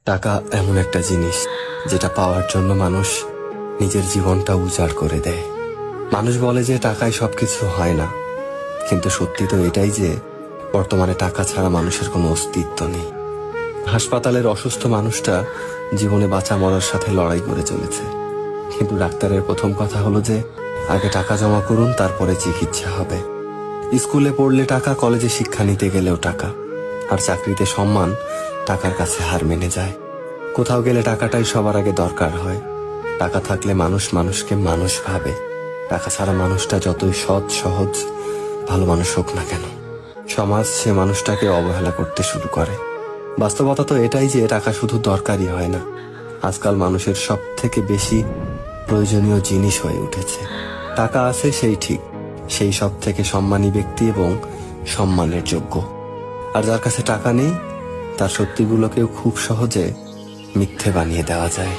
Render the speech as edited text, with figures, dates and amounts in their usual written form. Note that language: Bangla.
টাকা এমন একটা জিনিস যেটা পাওয়ার জন্য মানুষ নিজের জীবনটা উজাড় করে দেয়। মানুষ বলে যে টাকায় সবকিছু হয় না, কিন্তু সত্যি তো এটাই যে বর্তমানে টাকা ছাড়া মানুষের কোনো অস্তিত্ব নেই। হাসপাতালের অসুস্থ মানুষটা জীবনে বাঁচা মরার সাথে লড়াই করে চলেছে, কিন্তু ডাক্তারের প্রথম কথা হলো যে আগে টাকা জমা করুন, তারপরে চিকিৎসা হবে। স্কুলে পড়লে টাকা, কলেজে শিক্ষা নিতে গেলেও টাকা, আর চাকরিতে সম্মান টাকার কাছে হার মেনে যায়। কোথাও গেলে টাকাটাই সবার আগে দরকার হয়। টাকা থাকলে মানুষ মানুষকে মানুষ ভাবে। টাকা ছাড়া মানুষটা যতই সৎ সহজ ভালো মানুষ হোক না কেন, সমাজ সে মানুষটাকে অবহেলা করতে শুরু করে। বাস্তবতা তো এটাই যে টাকা শুধু দরকারই হয় না, আজকাল মানুষের সব থেকে বেশি প্রয়োজনীয় জিনিস হয়ে উঠেছে। টাকা আছে সেই ঠিক, সেই সব থেকে সম্মানী ব্যক্তি এবং সম্মানের যোগ্য। আর যার কাছে টাকা নেই, তার সত্যিগুলোকেও খুব সহজে মিথ্যে বানিয়ে দেওয়া যায়।